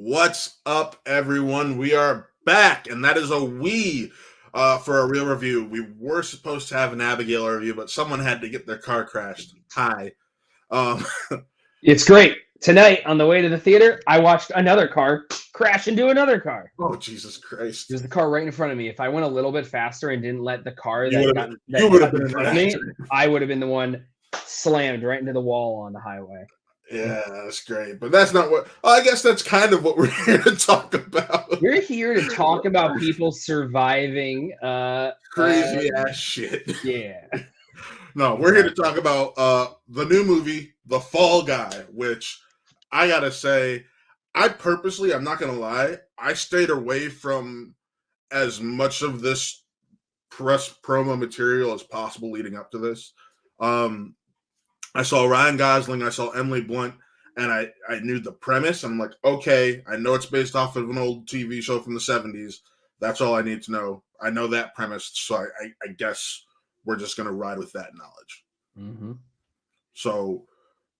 What's up, everyone? We are back, and that is a we for a real review. We were supposed to have an Abigail review, but someone had to get their car crashed. Hi. Um, It's great. Tonight, on the way to the theater, I watched another car crash into another car. oh, Jesus Christ. There's the car right in front of me. If I went a little bit faster and didn't let the car You that would have got been in in front that of me, accident. I would have been the one slammed right into the wall on the highway. Yeah, that's great. But that's not what... I guess that's kind of what we're here to talk about. We're here to talk about people surviving Crazy ass shit. Yeah. No, we're here to talk about the new movie, The Fall Guy, which I gotta say, I'm not gonna lie, I stayed away from as much of this press promo material as possible leading up to this. I saw Ryan Gosling, I saw Emily Blunt, and I knew the premise. I'm like, okay, I know it's based off of an old TV show from the 70s. That's all I need to know. I know that premise, so I guess we're just going to ride with that knowledge. Mm-hmm. So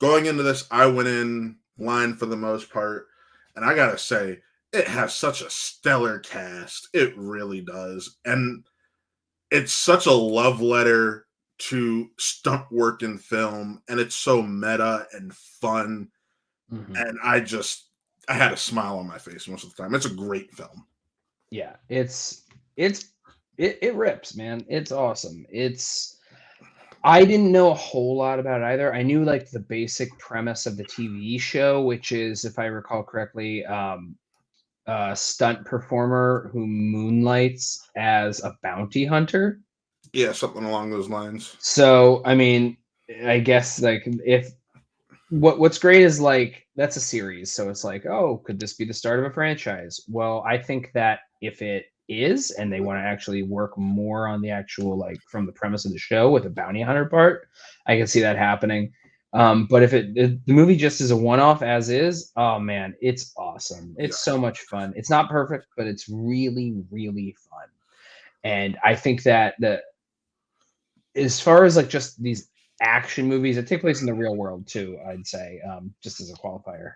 going into this, I went in blind for the most part, and I got to say, it has such a stellar cast. It really does. And it's such a love letter to stunt work in film, and it's so meta and fun. Mm-hmm. And I had a smile on my face most of the time. It's a great film. Yeah, it rips, man. It's awesome. I didn't know a whole lot about it either. I knew like the basic premise of the TV show, which is, if I recall correctly, a stunt performer who moonlights as a bounty hunter. Yeah, something along those lines. So, I mean, I guess like if what's great is like that's a series, so it's like, oh, could this be the start of a franchise? Well, I think that if it is, and they want to actually work more on the actual like from the premise of the show with the bounty hunter part, I can see that happening. But if the movie just is a one-off as is, oh man, it's awesome. It's so much fun. It's not perfect, but it's really, really fun. And I think that as far as like just these action movies that take place in the real world too, I'd say, just as a qualifier,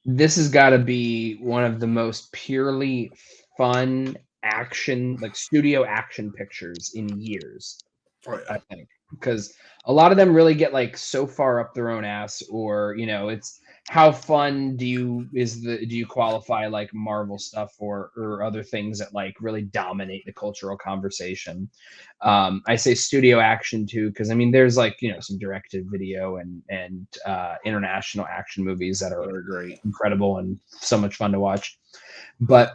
this has got to be one of the most purely fun action, like studio action pictures in years. Oh, yeah. I think, because a lot of them really get like so far up their own ass, or it's how fun do you qualify like Marvel stuff or other things that like really dominate the cultural conversation. I say studio action too, because I mean there's like some directed video and international action movies that are great, incredible and so much fun to watch. But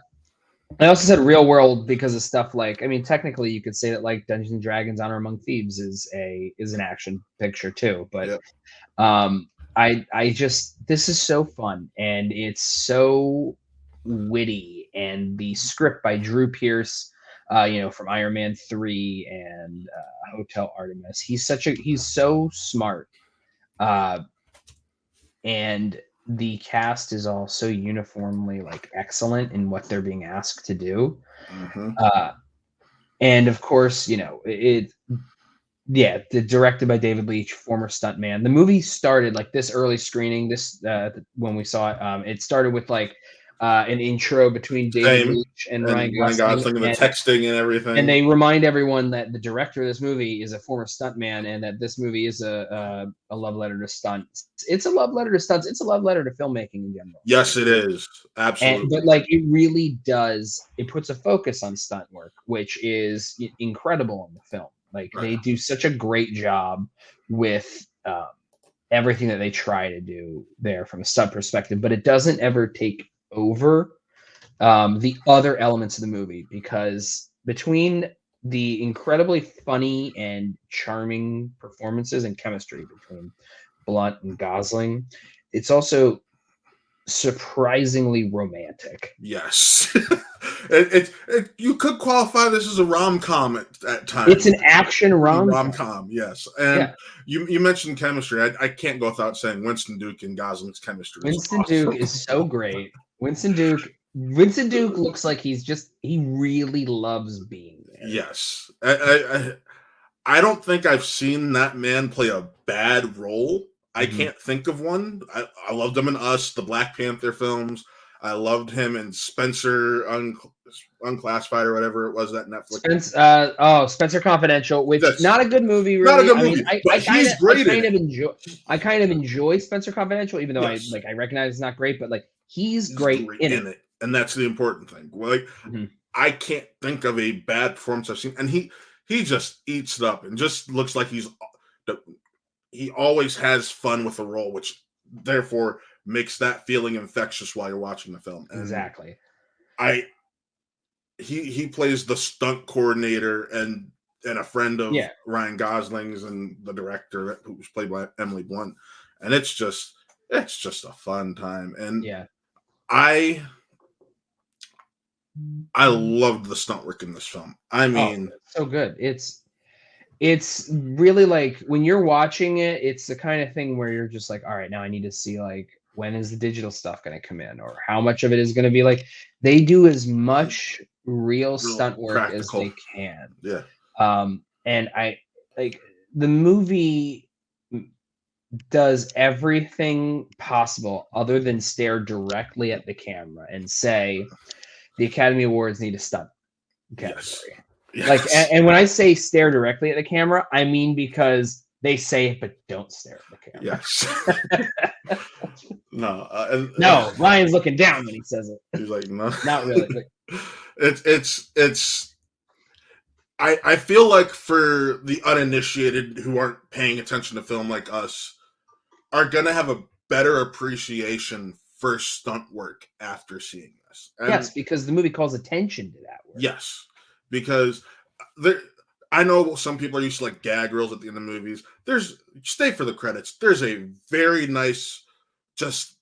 I also said real world because of stuff like, I mean, technically you could say that like Dungeons and Dragons Honor Among Thieves is an action picture too. But yep. I just, this is so fun and it's so witty, and the script by Drew Pearce, from Iron Man 3 and Hotel Artemis. He's so smart. And the cast is all so uniformly like excellent in what they're being asked to do. Mm-hmm. And of course, directed by David Leitch, former stuntman. The movie started like this early screening. When we saw it, it started with like an intro between David Leitch and Ryan Gosling, and the texting and everything. And they remind everyone that the director of this movie is a former stuntman, and that this movie is a love letter to stunts. It's a love letter to stunts. It's a love letter to filmmaking in general. Yes, it is. Absolutely. But like it really does. It puts a focus on stunt work, which is incredible in the film. Like they do such a great job with everything that they try to do there from a stunt perspective, but it doesn't ever take over the other elements of the movie, because between the incredibly funny and charming performances and chemistry between Blunt and Gosling, it's also surprisingly romantic. Yes. You could qualify this as a rom-com at times. It's an action rom-com, yes. And you mentioned chemistry. I can't go without saying Winston Duke and Gosling's chemistry. Winston Duke is so great. Winston Duke looks like he really loves being there. Yes. I don't think I've seen that man play a bad role. I can't think of one. I loved him in Us, the Black Panther films. I loved him in Spencer Unclassified or whatever it was that Netflix. Spencer Confidential, which That's not a good movie, not a really. good I mean, movie, but he's great in it. I kind of enjoy Spencer Confidential, even though Yes. I recognize it's not great, but like he's great in it. And that's the important thing. Like I can't think of a bad performance I've seen, and he just eats it up and just looks like he always has fun with the role, which therefore makes that feeling infectious while you're watching the film. And exactly. He plays the stunt coordinator and a friend of Ryan Gosling's and the director, who's played by Emily Blunt, and it's just a fun time. And I loved the stunt work in this film. I mean, so good. It's really like when you're watching it, it's the kind of thing where you're just like, all right, now I need to see like when is the digital stuff going to come in, or how much of it is going to be like they do as much real stunt work practical as they can. Yeah. And I like the movie does everything possible other than stare directly at the camera and say the Academy Awards need a stunt category. Yes. Like, and when I say stare directly at the camera, I mean because they say it but don't stare at the camera. Yes. No. No, Ryan's looking down when he says it. He's like, no, not really. It's. I feel like for the uninitiated who aren't paying attention to film like us, are gonna have a better appreciation for stunt work after seeing this. And yes, because the movie calls attention to that work. Yes, because I know some people are used to like gag reels at the end of movies. Stay for the credits. There's a very nice just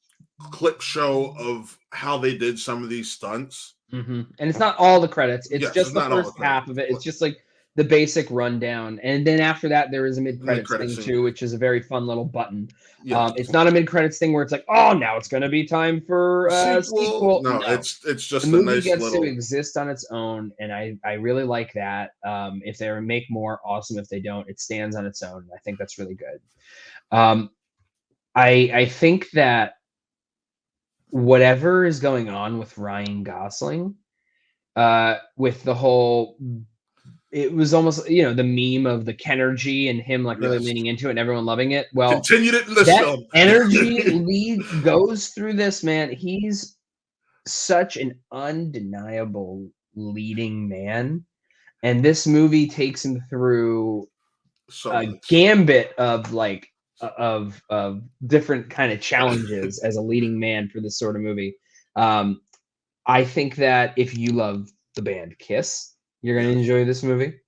clip show of how they did some of these stunts. And it's not all the credits. It's just the first half of it. It's just like the basic rundown. And then after that, there is a mid-credits thing too, which is a very fun little button. It's not a mid-credits thing where it's like, oh, now it's going to be time for a sequel. No, it's just the movie gets to exist on its own, and I really like that. If they make more, awesome. If they don't, it stands on its own. I think that's really good. I think that whatever is going on with Ryan Gosling, with the whole, it was almost, the meme of the kenergy and him like really leaning into it and everyone loving it. Well, continued it in this film. Energy goes through this, man. He's such an undeniable leading man. And this movie takes him through a gambit of like, of different kind of challenges as a leading man for this sort of movie. I think that if you love the band Kiss, you're going to enjoy this movie.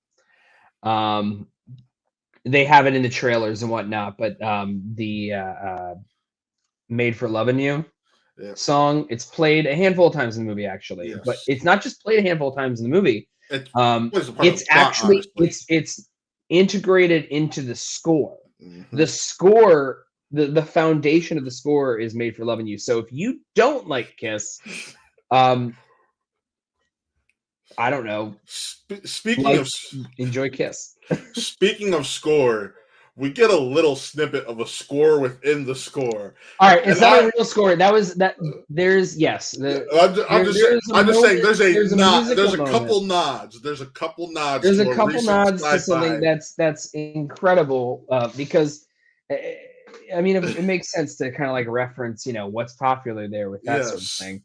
They have it in the trailers and whatnot, but the Made for Loving You song, it's played a handful of times in the movie, actually. But it's not just played a handful of times in the movie. It's actually it's integrated into the score. The score, the foundation of the score is Made for Loving You. So if you don't like Kiss, I don't know. Enjoy Kiss. Speaking of score, we get a little snippet of a score within the score. All right, it's not a real score. That was that. There's I'm just saying. There's a nod. There's a couple nods. There's a couple nods. There's a couple nods to something that's incredible because. I mean, it makes sense to kind of like reference, what's popular there with that sort of thing.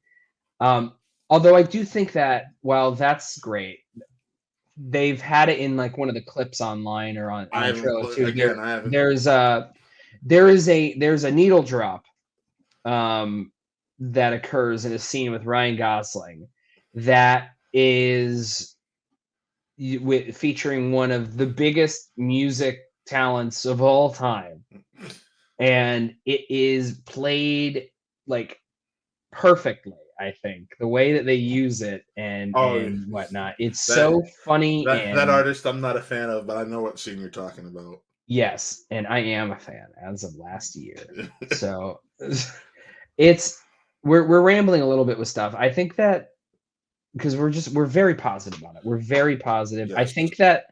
Although I do think that while that's great, they've had it in like one of the clips online or on trailer too. There's a needle drop that occurs in a scene with Ryan Gosling that is featuring one of the biggest music talents of all time. And it is played like perfectly, I think, the way that they use it and whatnot. It's so funny. That artist I'm not a fan of, but I know what scene you're talking about. Yes, and I am a fan as of last year. So we're rambling a little bit with stuff. I think that because we're very positive on it. We're very positive. Yes. I think that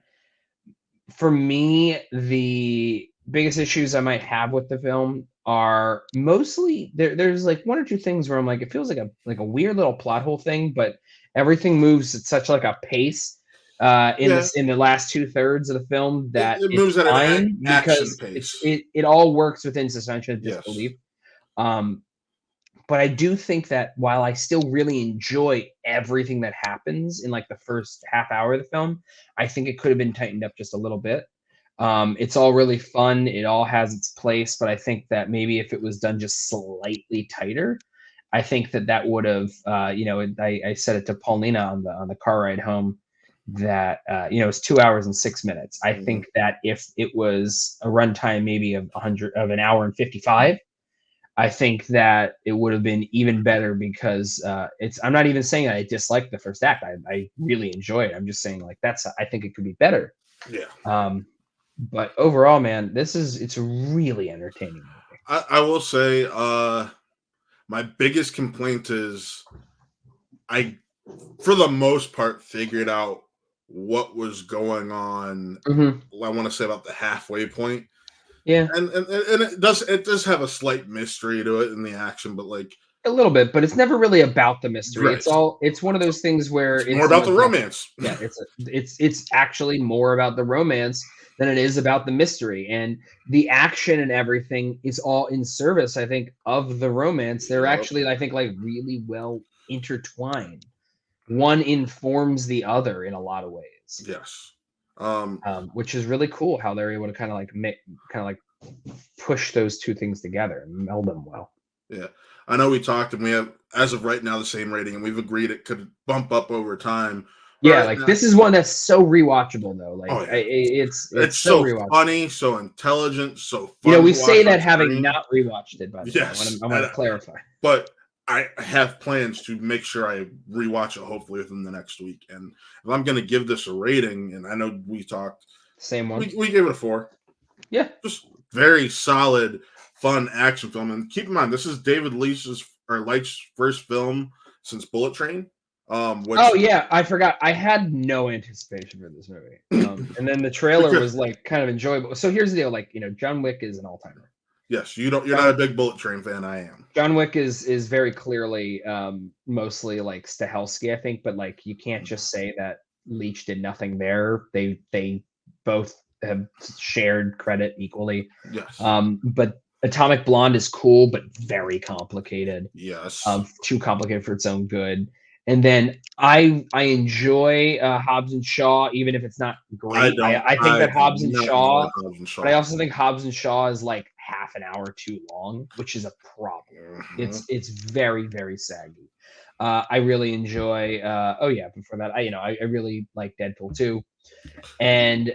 for me, the biggest issues I might have with the film are mostly there's like one or two things where I'm like, it feels like a weird little plot hole thing, but everything moves at such like a pace in Yeah, this in the last 2/3 of the film that it it's moves at an fine action because pace. it all works within suspension of Yes. disbelief. Um, but I do think that while I still really enjoy everything that happens in like the first half hour of the film, I think it could have been tightened up just a little bit. It's all really fun. It all has its place, but I think that maybe if it was done just slightly tighter, I think that that would have, I said it to Paulina on the car ride home that it's 2 hours and 6 minutes. I Mhm. think that if it was a runtime maybe of an hour and 55, I think that it would have been even better because it's. I'm not even saying I dislike the first act. I really enjoy it. I'm just saying like I think it could be better. Yeah. Um, but overall, man, it's a really entertaining movie. I will say, my biggest complaint is I, for the most part, figured out what was going on. Hmm. I want to say about the halfway point, Yeah, and it does have a slight mystery to it in the action, but like a little bit, but it's never really about the mystery. right, It's one of those things where it's more it's about the romance. yeah, it's actually more about the romance than it is about the mystery, and the action and everything is all in service, I think, of the romance. They're Yep. actually, I think, like really well intertwined. One informs the other in a lot of ways, Yes. Um. which is really cool how they're able to kind of like push those two things together and meld them well. Yeah. I know we talked, and we have, as of right now, the same rating, and we've agreed it could bump up over time. But Yeah, right like now, this is one that's so rewatchable though. oh Like yeah, it's it's so so rewatchable. funny, so intelligent, so fun We to watch say on that having screen. not rewatched it, by the way. Yes, I want to clarify. but I have plans to make sure I rewatch it hopefully within the next week. And if I'm going to give this a rating, and I know we talked, Same one. we gave it a 4. Yeah. Just very solid, fun action film. And keep in mind, this is David Leitch's first film since Bullet Train. Which Oh yeah, I forgot. I had no anticipation for this movie. And then the trailer because was like kind of enjoyable. So here's the deal, like, John Wick is an all-timer. yes, you're not a John big Bullet Train fan. I am. John Wick is very clearly mostly like Stahelski, I think, but like you can't just say that Leach did nothing there. They both have shared credit equally. Yes, But Atomic Blonde is cool, but very complicated. yes. Too complicated for its own good. And then I enjoy Hobbs and Shaw, even if it's not I great. don't. I think I that do Hobbs and not enjoy Shaw, Hobbs and but I Shaw. also think Hobbs and Shaw is like half an hour too long, which is a problem. Mhm. It's very very saggy. I really enjoy. Oh yeah, before that, I really like Deadpool 2, and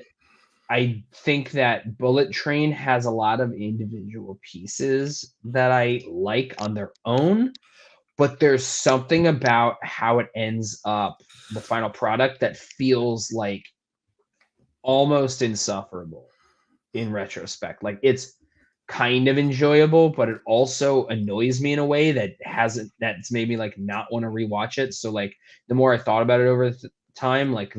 I think that Bullet Train has a lot of individual pieces that I like on their own, but there's something about how it ends up, the final product, that feels like almost insufferable in retrospect. Like it's kind of enjoyable, but it also annoys me in a way that's made me like not want to rewatch it. So like the more I thought about it over time, like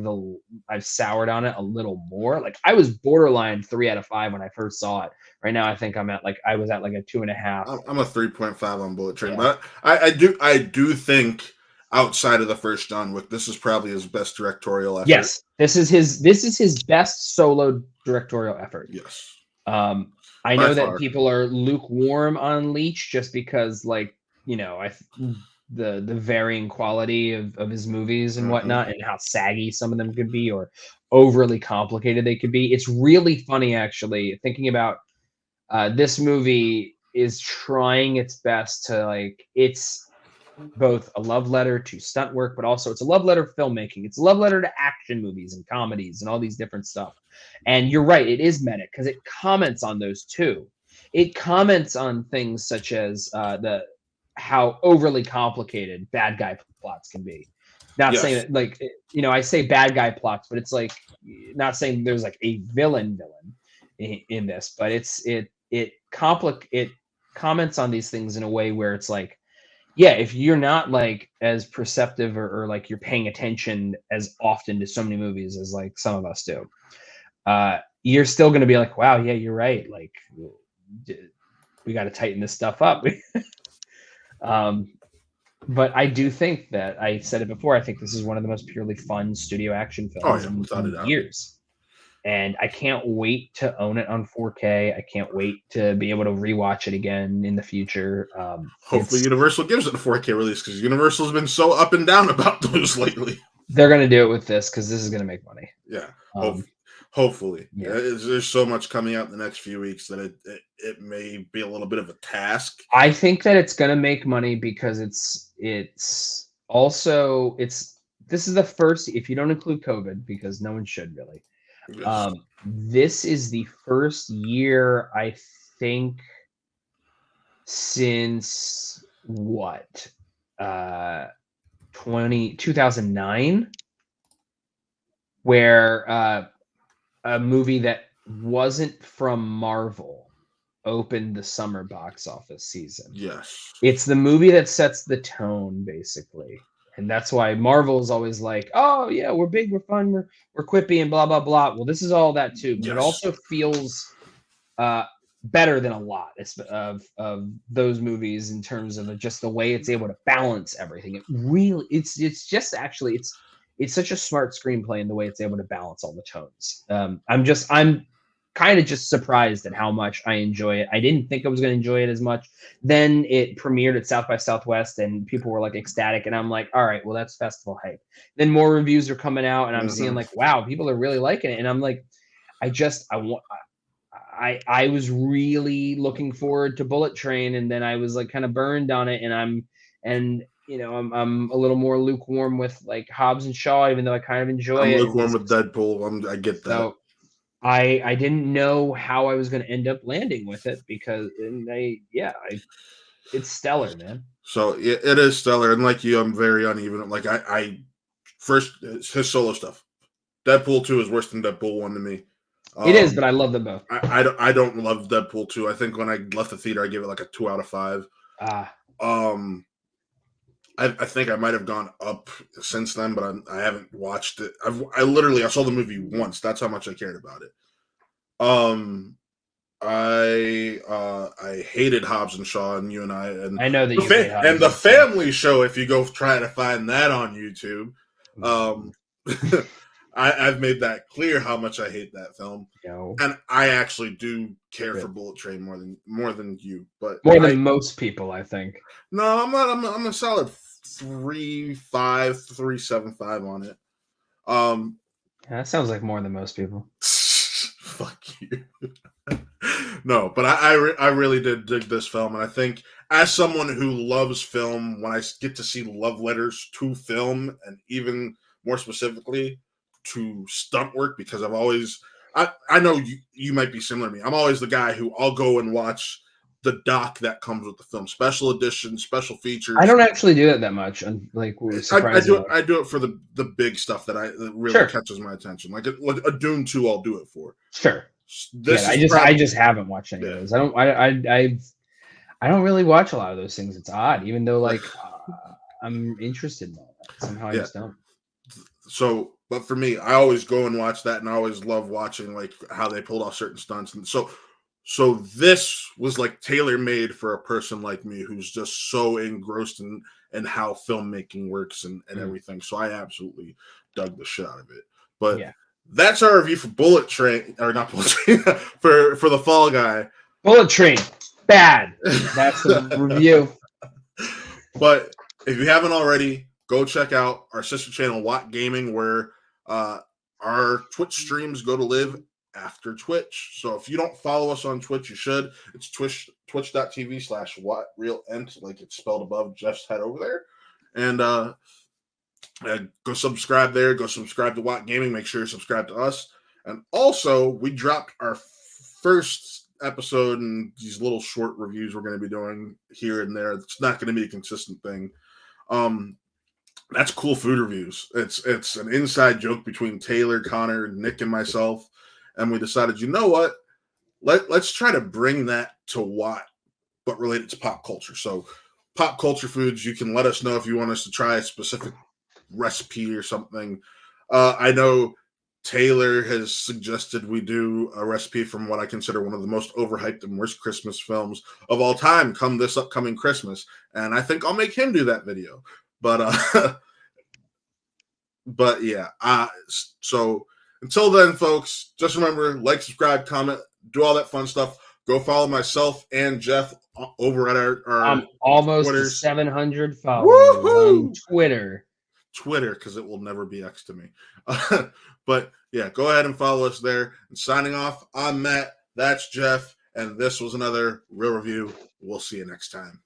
I've soured on it a little more. Like I was borderline 3 out of 5 when I first saw it. Right now, I think I was at like a 2.5. I'm a 3.5 on Bullet Train, Yeah. but I do think outside of the first John Wick, this is probably his best directorial effort. Yes, this is his best solo directorial effort. Yes, Um, I by know that far. people are lukewarm on Leach just because, like, the varying quality of his movies and Mhm. whatnot, and how saggy some of them could be, or overly complicated they could be. It's really funny, actually, thinking about this movie is trying its best to like it's both a love letter to stunt work, but also it's a love letter to filmmaking. It's a love letter to action movies and comedies and all these different stuff. And you're right, it is meta because it comments on those too. It comments on things such as the how overly complicated bad guy plots can be. Not saying Yes, that like I say bad guy plots, but it's like not saying there's like a villain in this, but it comments on these things in a way where it's like, yeah, if you're not like as perceptive or like you're paying attention as often to so many movies as like some of us do, you're still going to be like, wow, yeah, you're right. Like, we got to tighten this stuff up. But I do think that, I said it before, I think this is one of the most purely fun studio action Oh films yeah, without a in doubt. years. And I can't wait to own it on 4K. I can't wait to be able to rewatch it again in the future. Hopefully, Universal gives it a 4K release, because Universal's been so up and down about those lately. They're going to do it with this because this is going to make money. Yeah, Um, hopefully. yeah. There's so much coming out in the next few weeks that it may be a little bit of a task. I think that it's going to make money because it's also this is the first, if you don't include COVID, because no one should really. Yes. This is the first year, I think, since what? 2009, where a movie that wasn't from Marvel opened the summer box office season. Yes. It's the movie that sets the tone, basically. And that's why Marvel is always like, oh yeah, we're big, we're fun, we're quippy, and blah blah blah. Well, this is all that too, but it also feels better than a lot of those movies in terms of just the way it's able to balance everything. It really, it's just actually, it's such a smart screenplay in the way it's able to balance all the tones. I'm kind of just surprised at how much I enjoy it. I didn't think I was going to enjoy it as much. Then it premiered at South by Southwest and people were like ecstatic. And I'm like, all right, well, that's festival hype. Then more reviews are coming out and I'm seeing like, wow, people are really liking it. And I'm like, I was really looking forward to Bullet Train. And then I was like kind of burned on it. And I'm a little more lukewarm with like Hobbs and Shaw, even though I kind of enjoy it. I'm lukewarm with Deadpool. I get that. So I didn't know how I was going to end up landing with it because it's stellar, man. So it is stellar, and like you, I'm very uneven. Like I first his solo stuff. Deadpool 2 is worse than Deadpool 1 to me. It is, but I love them both. I don't love Deadpool 2. I think when I left the theater, I gave it like a 2 out of 5. I think I might have gone up since then, but I haven't watched it. I saw the movie once. That's how much I cared about it. I hated Hobbs and Shaw, and you and I know that you hate Hobbs and the Family Show. If you go try to find that on YouTube, I've made that clear how much I hate that film, and I actually do care for Bullet Train more than you, but more than most people, I think. No, I'm not. I'm a solid 3.75 on it. That sounds like more than most people. Fuck you. No, but I really did dig this film, and I think as someone who loves film, when I get to see love letters to film, and even more specifically to stunt work, because I know you might be similar to me. I'm always the guy who I'll go and watch the doc that comes with the film, special edition, special features. I don't actually do that much. Like, I do it for the big stuff that really catches my attention. Like a Dune 2, I'll do it for. Sure. I just haven't watched any of those. I don't really watch a lot of those things. It's odd, even though like I'm interested in all that. Somehow I just don't. So, but for me, I always go and watch that, and I always love watching like how they pulled off certain stunts. And so this was like tailor-made for a person like me who's just so engrossed in how filmmaking works and everything. So I absolutely dug the shit out of it. But that's our review for Bullet Train, or not Bullet Train, for the Fall Guy. Bullet Train, bad. That's the review. But if you haven't already, go check out our sister channel, Watt Gaming, where our Twitch streams go to live after Twitch. So if you don't follow us on Twitch, you should. It's twitch.tv/WattRealEnt, like it's spelled above Jeff's head over there. And go subscribe there. Go subscribe to Watt Gaming. Make sure you subscribe to us. And also, we dropped our first episode, and these little short reviews we're going to be doing here and there. It's not going to be a consistent thing. That's Cool Food Reviews. It's an inside joke between Taylor, Connor, Nick, and myself. And we decided, you know what? Let's try to bring that to Watt, but related to pop culture. So pop culture foods, you can let us know if you want us to try a specific recipe or something. I know Taylor has suggested we do a recipe from what I consider one of the most overhyped and worst Christmas films of all time come this upcoming Christmas. And I think I'll make him do that video. But but yeah, so until then, folks, just remember, like, subscribe, comment, do all that fun stuff. Go follow myself and Geoff over at our I'm almost to Twitters. 700 followers on Twitter. Twitter, because it will never be X to me. But yeah, go ahead and follow us there. And signing off, I'm Matt. That's Geoff. And this was another Real Review. We'll see you next time.